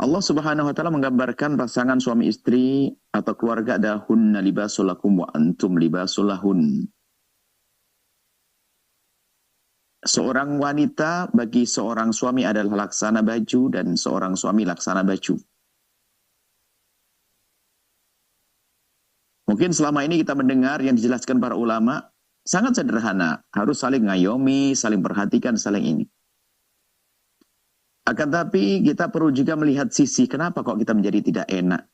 Allah Subhanahu wa taala menggambarkan pasangan suami istri atau keluarga ada hunna libasul lakum wa antum libasul lahun. Seorang wanita bagi seorang suami adalah laksana baju dan seorang suami laksana baju. Mungkin selama ini kita mendengar yang dijelaskan para ulama sangat sederhana, harus saling ngayomi, saling perhatikan, saling ini. Akan tapi kita perlu juga melihat sisi kenapa kok kita menjadi tidak enak.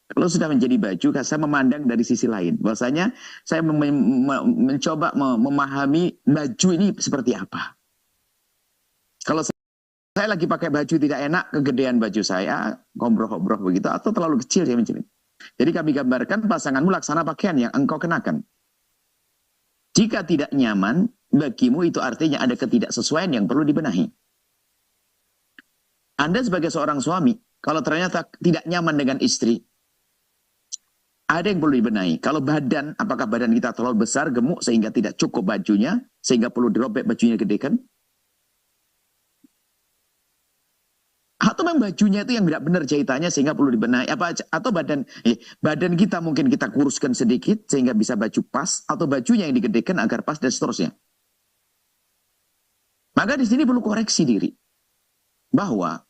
Kalau sudah menjadi baju, saya memandang dari sisi lain. Bahwasanya saya mencoba memahami baju ini seperti apa. Kalau saya lagi pakai baju tidak enak, kegedean baju saya, gombrok-gombrok begitu, atau terlalu kecil saya mencari. Jadi kami gambarkan pasanganmu laksana pakaian yang engkau kenakan. Jika tidak nyaman, bagimu itu artinya ada ketidaksesuaian yang perlu dibenahi. Anda sebagai seorang suami, kalau ternyata tidak nyaman dengan istri, ada yang perlu dibenahi. Kalau badan, apakah badan kita terlalu besar, gemuk, sehingga tidak cukup bajunya, sehingga perlu dirobek bajunya gedekan? Atau memang bajunya itu yang tidak benar jahitannya sehingga perlu dibenahi? Atau badan kita mungkin kita kuruskan sedikit sehingga bisa baju pas, atau bajunya yang digedekan agar pas dan seterusnya. Maka di sini perlu koreksi diri. Bahwa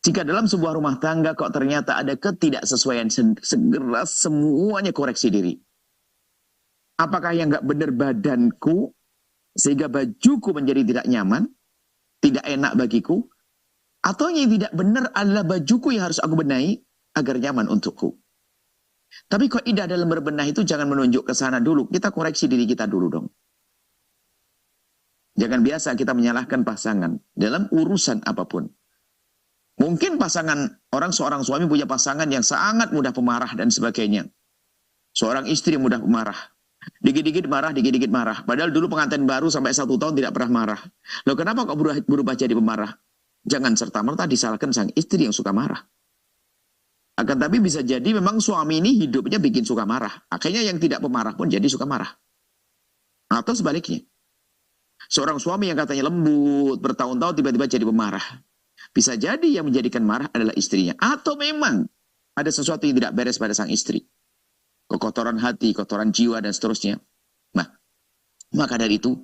jika dalam sebuah rumah tangga kok ternyata ada ketidaksesuaian, segera semuanya koreksi diri. Apakah yang nggak benar badanku sehingga bajuku menjadi tidak nyaman, tidak enak bagiku, atau yang tidak benar adalah bajuku yang harus aku benahi agar nyaman untukku. Tapi kok indah dalam berbenah itu jangan menunjuk ke sana dulu, kita koreksi diri kita dulu dong. Jangan biasa kita menyalahkan pasangan dalam urusan apapun. Mungkin seorang suami punya pasangan yang sangat mudah pemarah dan sebagainya. Seorang istri mudah pemarah. Dikit-dikit marah, dikit-dikit marah. Padahal dulu pengantin baru sampai 1 tahun tidak pernah marah. Loh kenapa kok berubah jadi pemarah? Jangan serta-merta disalahkan sang istri yang suka marah. Akan tapi bisa jadi memang suami ini hidupnya bikin suka marah. Akhirnya yang tidak pemarah pun jadi suka marah. Atau sebaliknya. Seorang suami yang katanya lembut, bertahun-tahun tiba-tiba jadi pemarah. Bisa jadi yang menjadikan marah adalah istrinya. Atau memang ada sesuatu yang tidak beres pada sang istri. Kekotoran hati, kotoran jiwa, dan seterusnya. Nah, maka dari itu,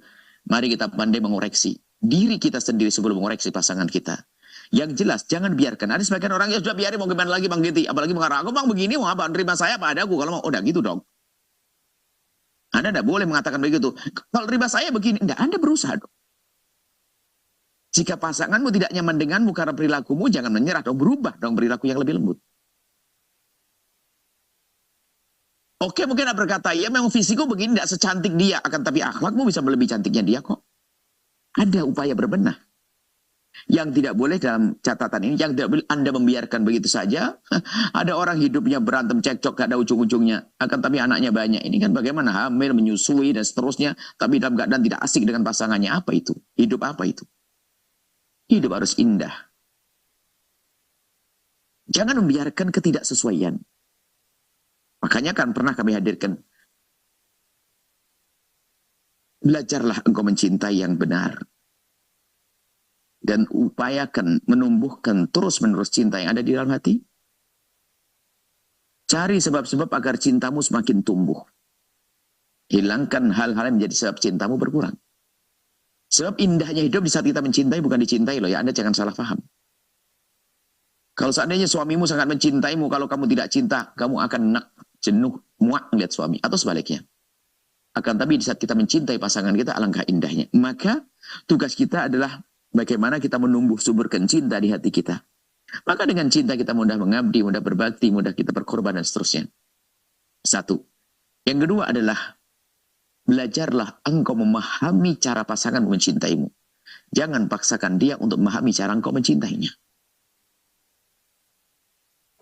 mari kita pandai mengoreksi diri kita sendiri sebelum mengoreksi pasangan kita. Yang jelas, jangan biarkan. Ada sebagian orang yang sudah biarin, mau gimana lagi Bang Giti. Apalagi mengarah, aku Bang begini, mau apa? Nerima saya apa ada aku? Kalau mau, udah gitu dong. Anda tidak boleh mengatakan begitu. Kalau nerima saya begini, enggak, Anda berusaha dong. Jika pasanganmu tidak nyaman denganmu karena perilakumu, jangan menyerah dong, berubah dong perilaku yang lebih lembut. Oke, mungkin Anda berkata, ya memang fisikku begini tidak secantik dia, akan tapi akhlakmu bisa melebihi cantiknya dia kok. Ada upaya berbenah. Yang tidak boleh dalam catatan ini, yang tidak boleh Anda membiarkan begitu saja. Ada orang hidupnya berantem, cekcok, gak ada ujung-ujungnya. Akan tapi anaknya banyak. Ini kan bagaimana hamil, menyusui, dan seterusnya. Tapi dalam keadaan tidak asik dengan pasangannya. Apa itu? Hidup apa itu? Hidup harus indah. Jangan membiarkan ketidaksesuaian. Makanya kan pernah kami hadirkan. Belajarlah engkau mencintai yang benar. Dan upayakan menumbuhkan terus-menerus cinta yang ada di dalam hati. Cari sebab-sebab agar cintamu semakin tumbuh. Hilangkan hal-hal yang menjadi sebab cintamu berkurang. Sebab indahnya hidup di saat kita mencintai bukan dicintai loh ya. Anda jangan salah paham. Kalau seandainya suamimu sangat mencintaimu, kalau kamu tidak cinta, kamu akan jenuh, muak melihat suami. Atau sebaliknya. Akan tapi di saat kita mencintai pasangan kita, alangkah indahnya. Maka tugas kita adalah bagaimana kita menumbuh suburkan cinta di hati kita. Maka dengan cinta kita mudah mengabdi, mudah berbakti, mudah kita berkorban dan seterusnya. Satu. Yang kedua adalah belajarlah engkau memahami cara pasangan mencintaimu. Jangan paksakan dia untuk memahami cara engkau mencintainya.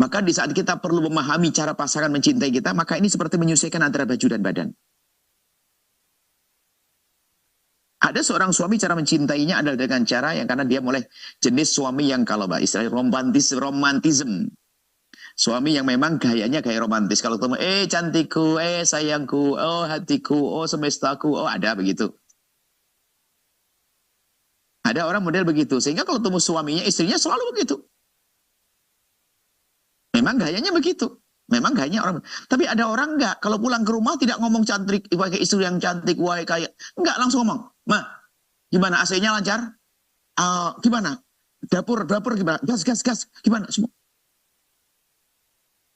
Maka di saat kita perlu memahami cara pasangan mencintai kita, maka ini seperti menyesuaikan antara baju dan badan. Ada seorang suami cara mencintainya adalah dengan cara yang karena dia mulai jenis suami yang kalau istilahnya romantisme. Suami yang memang gayanya gaya romantis. Kalau ketemu, cantikku, sayangku, oh hatiku, oh semestaku, oh ada begitu. Ada orang model begitu. Sehingga kalau ketemu suaminya, istrinya selalu begitu. Memang gayanya begitu. Memang gayanya orang. Tapi ada orang enggak, kalau pulang ke rumah tidak ngomong cantik, pakai istri yang cantik, wah kayak enggak, langsung ngomong, "Ma, gimana AC-nya lancar? Gimana? Dapur gimana? Gas, gimana?" Semua.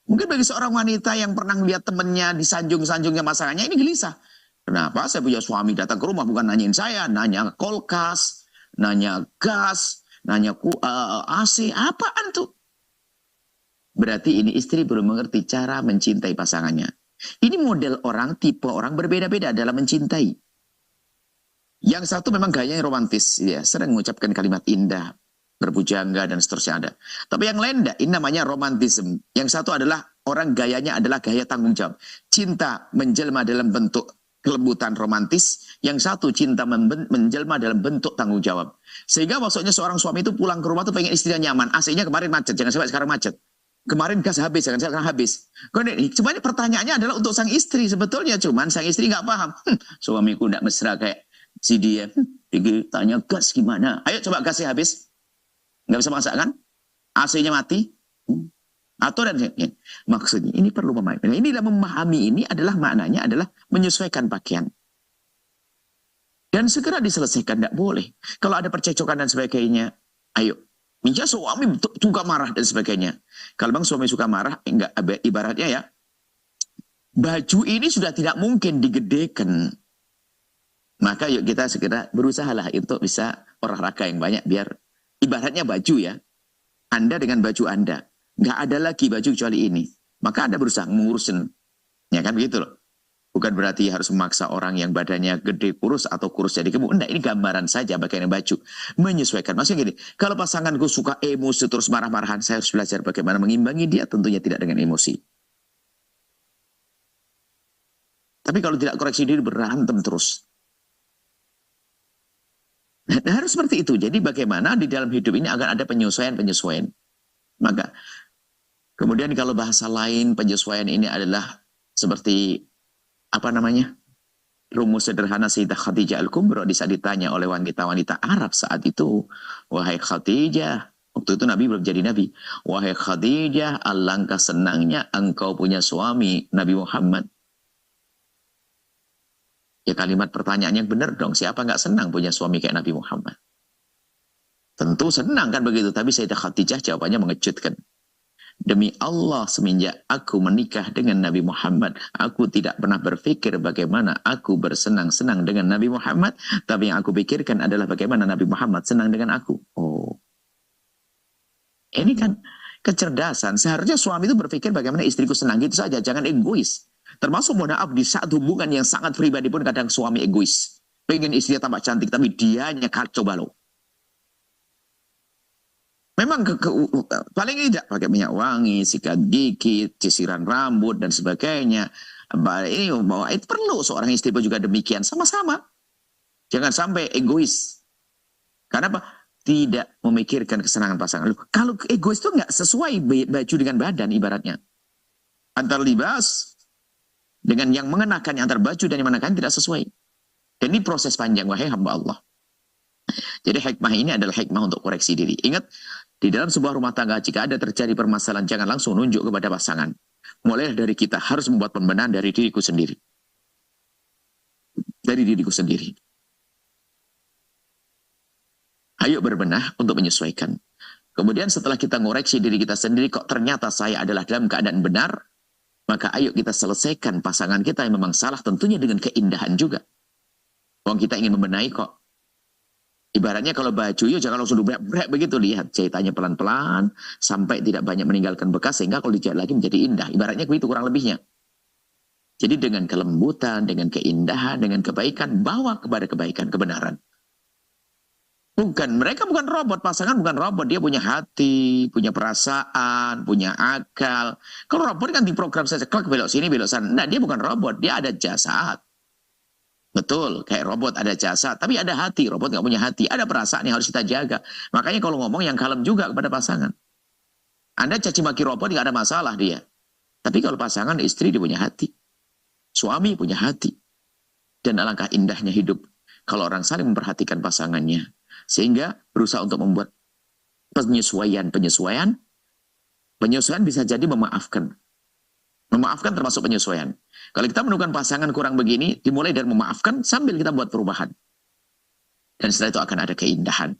Mungkin bagi seorang wanita yang pernah melihat temannya disanjung-sanjungnya masalahnya, ini gelisah. Kenapa saya punya suami datang ke rumah bukan nanyain saya, nanya kulkas, nanya gas, nanya AC, apaan tuh? Berarti ini istri belum mengerti cara mencintai pasangannya. Ini model orang, tipe orang berbeda-beda dalam mencintai. Yang satu memang gayanya romantis, ya, sering mengucapkan kalimat indah, berbujangga dan seterusnya ada. Tapi yang lain enggak, ini namanya romantisme. Yang satu adalah orang gayanya adalah gaya tanggung jawab. Cinta menjelma dalam bentuk kelembutan romantis, yang satu cinta menjelma dalam bentuk tanggung jawab. Sehingga maksudnya seorang suami itu pulang ke rumah tuh pengen istrinya nyaman. AC-nya kemarin macet, jangan sampai sekarang macet. Kemarin gas habis, jangan sekarang habis. Cuma pertanyaannya adalah untuk sang istri sebetulnya, cuman sang istri nggak paham. Suamiku nggak mesra kayak si dia. Tanya gas gimana? Ayo coba gasnya habis. Nggak bisa masak kan? AC-nya mati. Atau dan maksudnya ini perlu memahami. Inilah memahami, ini adalah maknanya adalah menyesuaikan pakaian. Dan segera diselesaikan, tidak boleh. Kalau ada percecokan dan sebagainya, ayo. Minja suami suka marah dan sebagainya. Kalau bang suami suka marah, enggak, ibaratnya ya, baju ini sudah tidak mungkin digedekan. Maka yuk kita segera berusahalah untuk bisa olahraga yang banyak biar ibaratnya baju ya. Anda dengan baju Anda. Nggak ada lagi baju kecuali ini. Maka Anda berusaha mengurusin. Ya kan begitu loh. Bukan berarti harus memaksa orang yang badannya gede kurus atau kurus jadi gemuk. Enggak, ini gambaran saja bagaimana baju. Menyesuaikan. Maksudnya gini, kalau pasanganku suka emosi terus marah-marahan, saya harus belajar bagaimana mengimbangi dia, tentunya tidak dengan emosi. Tapi kalau tidak koreksi diri, berantem terus. Nah, harus seperti itu. Jadi bagaimana di dalam hidup ini agar ada penyesuaian-penyesuaian. Maka, kemudian kalau bahasa lain, penyesuaian ini adalah seperti apa namanya? Rumus sederhana Sayyidah Khadijah Al-Kubra di saat ditanya oleh wanita-wanita Arab saat itu, wahai Khadijah, waktu itu Nabi belum jadi Nabi, wahai Khadijah, alangkah senangnya engkau punya suami Nabi Muhammad. Ya kalimat pertanyaan yang benar dong, siapa nggak senang punya suami kayak Nabi Muhammad? Tentu senang kan begitu, tapi Sayyidah Khadijah jawabannya mengejutkan. Demi Allah, semenjak aku menikah dengan Nabi Muhammad, aku tidak pernah berpikir bagaimana aku bersenang-senang dengan Nabi Muhammad, tapi yang aku pikirkan adalah bagaimana Nabi Muhammad senang dengan aku. Oh, ini kan kecerdasan. Seharusnya suami itu berpikir bagaimana istriku senang, gitu saja, jangan egois. Termasuk mohon maaf di saat hubungan yang sangat pribadi pun kadang suami egois. Pengen istrinya tambah cantik, tapi dianya kacau balau. Memang paling tidak pakai minyak wangi, sikat gigi, sisiran rambut dan sebagainya. Ini bahwa itu perlu seorang istri pun juga demikian, sama-sama. Jangan sampai egois. Karena apa? Tidak memikirkan kesenangan pasangan. Kalau egois itu nggak sesuai baju dengan badan ibaratnya. Antar libas dengan yang mengenakan, antar baju dan yang mengenakan tidak sesuai. Dan ini proses panjang, wahai hamba Allah. Jadi hikmah ini adalah hikmah untuk koreksi diri. Ingat, di dalam sebuah rumah tangga, jika ada terjadi permasalahan, jangan langsung nunjuk kepada pasangan. Mulai dari kita harus membuat pembenahan dari diriku sendiri. Dari diriku sendiri. Ayo berbenah untuk menyesuaikan. Kemudian setelah kita ngoreksi diri kita sendiri, kok ternyata saya adalah dalam keadaan benar, maka ayo kita selesaikan pasangan kita yang memang salah, tentunya dengan keindahan juga. Wong kita ingin membenahi kok. Ibaratnya kalau baju, yuk jangan langsung brek begitu, lihat jahitannya pelan-pelan sampai tidak banyak meninggalkan bekas, sehingga kalau dijahit lagi menjadi indah. Ibaratnya begitu kurang lebihnya. Jadi dengan kelembutan, dengan keindahan, dengan kebaikan, bawa kepada kebaikan, kebenaran. Mereka bukan robot, pasangan bukan robot, dia punya hati, punya perasaan, punya akal. Kalau robot kan diprogram saja, klik belok sini, belok sana. Nah, dia bukan robot, dia ada jasad. Betul, kayak robot ada jasa, tapi ada hati. Robot nggak punya hati, ada perasaan yang harus kita jaga. Makanya kalau ngomong yang kalem juga kepada pasangan. Anda caci maki robot nggak ada masalah dia. Tapi kalau pasangan, istri dia punya hati. Suami punya hati. Dan alangkah indahnya hidup kalau orang saling memperhatikan pasangannya. Sehingga berusaha untuk membuat penyesuaian-penyesuaian Penyesuaian bisa jadi memaafkan. Memaafkan termasuk penyesuaian. Kalau kita menemukan pasangan kurang begini, dimulai dari memaafkan sambil kita buat perubahan. Dan setelah itu akan ada keindahan.